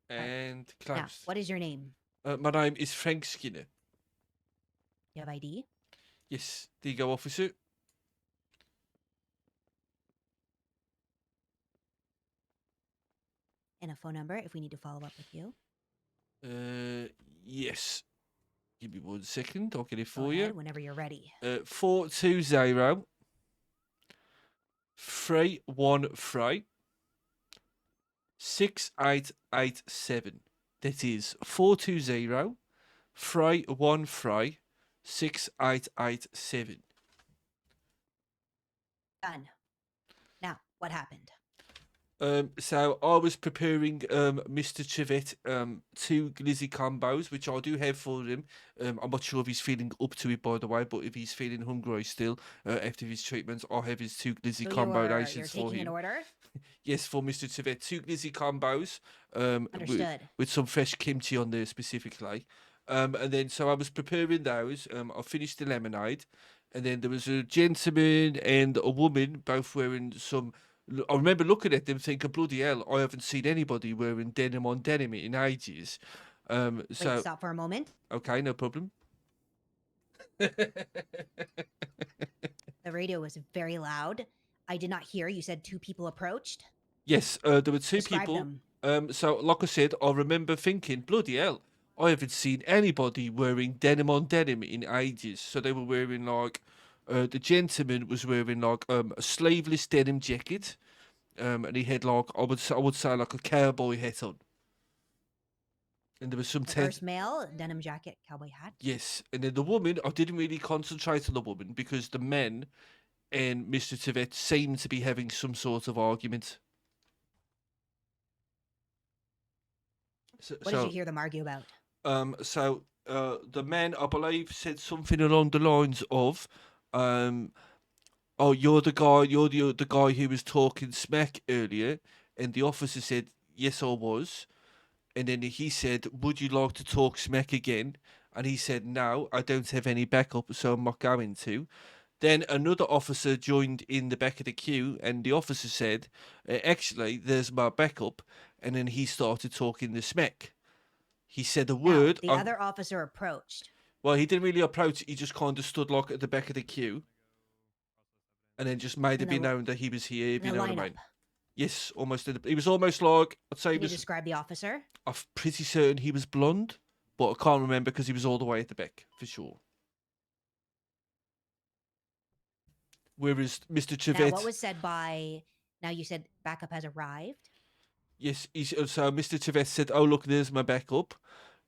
Right. And Now, closed. what is your name? My name is Frank Skinner. Do you have ID? Yes, there you go, officer. And a phone number if we need to follow up with you. Yes. Give me 1 second. I'll get it Go for ahead you. whenever you're ready. 420 313 6887. That is 420 313 6887. Done. Now, what happened? So I was preparing Mr. Chivette 2 glizzy combos, which I do have for him. I'm not sure if he's feeling up to it, by the way, but if he's feeling hungry still after his treatment, I have his 2 glizzy So combinations you're for taking an him. order? Yes, for Mr. Chivette, 2 glizzy combos Understood. with some fresh kimchi on there specifically. And then so I was preparing those. I finished the lemonade, and then there was a gentleman and a woman both wearing some. I remember looking at them thinking, bloody hell, I haven't seen anybody wearing denim on denim in ages. Wait, So, stop for a moment. okay, no problem. The radio was very loud. I did not hear. You said 2 people approached. Yes, there were 2 Describe people. them. So, like I said, I remember thinking, bloody hell, I haven't seen anybody wearing denim on denim in ages. So they were wearing like, the gentleman was wearing like a sleeveless denim jacket, and he had like I would say like a cowboy hat on, and there was some The first male, denim jacket, cowboy hat. yes, and then the woman, I didn't really concentrate on the woman because the men and Mr. Tivet seemed to be having some sort of argument. So, What did you so hear them argue about? The man, I believe, said something along the lines of, um, "Oh, you're the guy who was talking smack earlier," and the officer said, "Yes, I was." And then he said, "Would you like to talk smack again?" And he said, "No, I don't have any backup, so I'm not going to." Then another officer joined in the back of the queue, and the officer said, "Actually, there's my backup." And then he started talking the smack. He said a Now, word. the other officer approached. Well, he didn't really approach. He just kind of stood like at the back of the queue, and then just made In it be the, known that he was here. in If you the know what I lineup. mean? Yes, almost. He was almost like I'd say he Can you was. describe the officer? I'm pretty certain he was blonde, but I can't remember because he was all the way at the back for sure. Whereas Mr. Now, what Chivette, was said by. Now, you said backup has arrived. yes, so Mr. Chivette said, "Oh look, there's my backup,"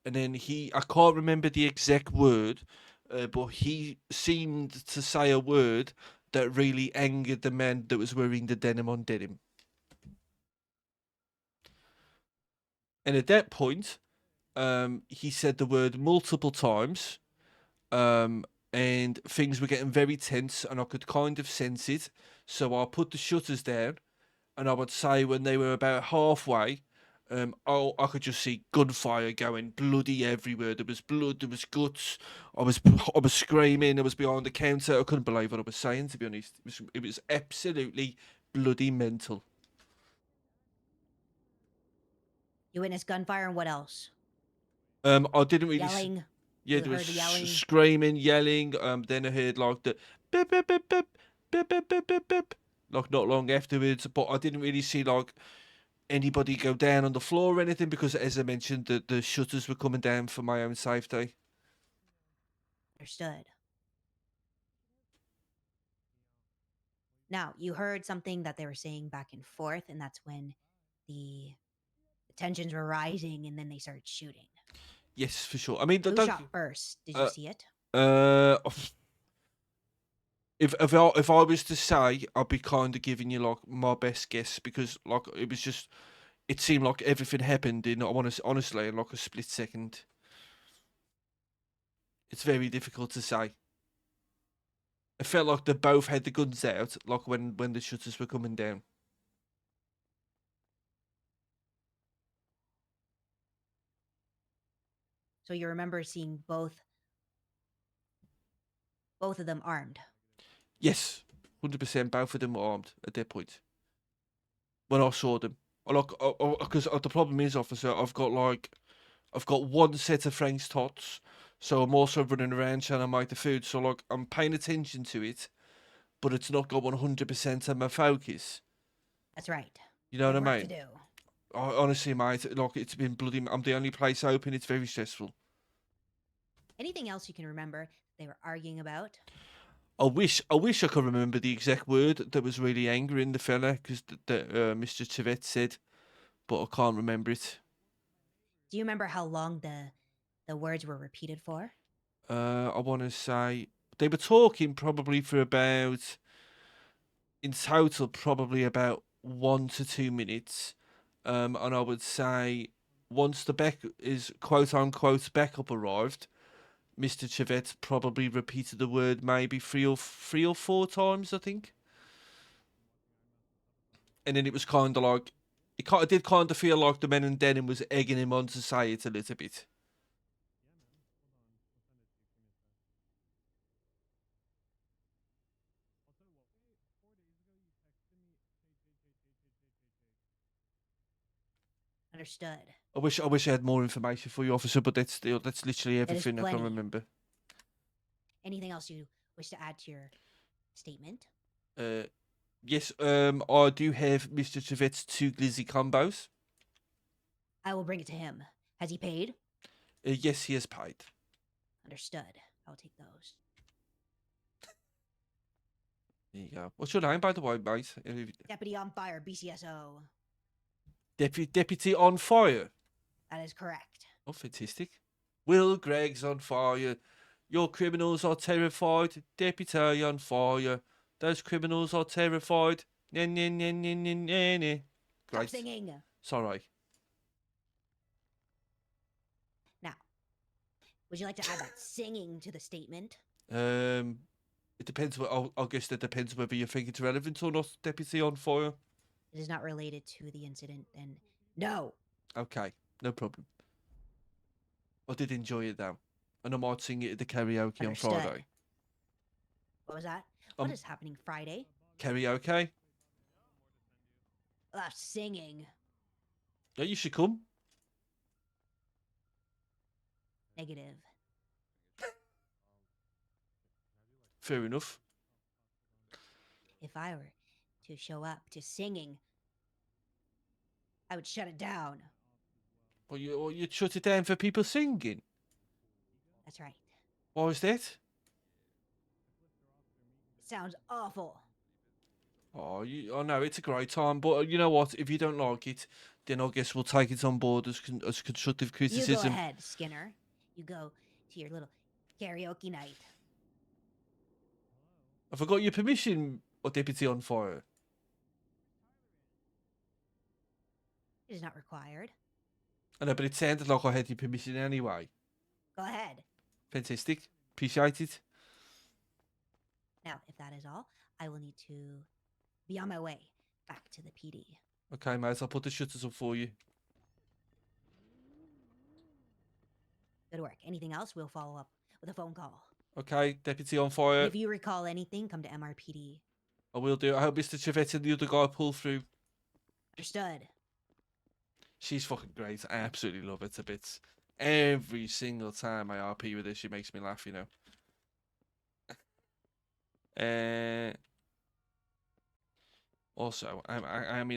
and then I can't remember the exact word, but he seemed to say a word that really angered the man that was wearing the denim on denim. And at that point, he said the word multiple times, um, and things were getting very tense, and I could kind of sense it. So I put the shutters down, and I would say when they were about halfway, I could just see gunfire going bloody everywhere. There was blood, there was guts. I was screaming. I was behind the counter. I couldn't believe what I was saying. To be honest, it was absolutely bloody mental. You witnessed gunfire and what else? I didn't really. Yelling. Yeah, You there was heard the yelling. screaming, yelling. Then I heard like the beep beep beep beep beep beep beep beep beep. Like not long afterwards, but I didn't really see like anybody go down on the floor or anything because, as I mentioned, the shutters were coming down for my own safety. Understood. Now, you heard something that they were saying back and forth, and that's when the tensions were rising and then they started shooting. Yes, for sure. I mean, Who shot first? Did you uh, see it? uh, if I was to say, I'd be kind of giving you like my best guess because like it seemed like everything happened in I want to honestly in like a split second. It's very difficult to say. It felt like they both had the guns out, like when the shutters were coming down. So you remember seeing both of them armed. Yes, 100%. Both of them were armed at that point. When I saw them, Like, because the problem is, officer, I've got one set of Frank's tots, so I'm also running around trying to make the food. So like, I'm paying attention to it, but it's not got 100% of my focus. That's right. You know We what have I work to mean? do. Honestly, mate, like it's been bloody. I'm the only place open. It's very stressful. Anything else you can remember they were arguing about? I wish I could remember the exact word that was really angering the fella because Mr. Chivette said, but I can't remember it. Do you remember how long the words were repeated for? I want to say they were talking probably for about, in total, probably about 1 to 2 minutes. And I would say once the back is quote unquote backup arrived, Mr. Chivette probably repeated the word maybe three or four times, I think. And then it was kind of like it did kind of feel like the men in denim was egging him on to say it a little bit. Understood. I wish I had more information for you, officer, but that's literally That is everything I can plenty. remember. Anything else you wish to add to your statement? Uh, yes, I do have Mr. Chivette's two glizzy combos. I will bring it to him. Has he paid? Yes, he has paid. Understood. I will take those. There you go. What's your name, by the way, mate? Deputy on fire, BCSO. Deputy on fire. That is correct. Oh, fantastic. Will Gregg's on fire. Your criminals are terrified. Deputy on fire. Those criminals are terrified. Nya, nya, nya, nya, nya, nya, nya. Stop Great. singing. Sorry. Now, would you like to add that singing to the statement? It depends. I guess that depends whether you think it's relevant or not. Deputy on fire. It is not related to the incident, then no. Okay, no problem. I did enjoy it though, and I might sing it at the karaoke on Understood. Friday. What was that? What is happening Friday? Karaoke? Singing. Yeah, you should come. Negative. Fair enough. If I were to show up to singing, I would shut it down. Well, you'd shut it down for people singing. That's right. Why was that? It sounds awful. Oh, I know it's a great time, but you know what? If you don't like it, then I guess we'll take it on board as constructive You go criticism. ahead, Skinner. You go to your little karaoke night. Have I got your permission, or Deputy on fire? It is not required. I know, but it sounded like I had your permission anyway. Go ahead. Fantastic. Appreciate it. Now, if that is all, I will need to be on my way back to the PD. Okay, mate, I'll put the shutters up for you. Good work. Anything else, we'll follow up with a phone call. Okay, Deputy on fire. If you recall anything, come to MRPD. I will do. I hope Mr. Chivette and the other guy pull through. Understood. She's fucking great. I absolutely love her to bits. Every single time I RP with her, she makes me laugh, you know. Also, I mean,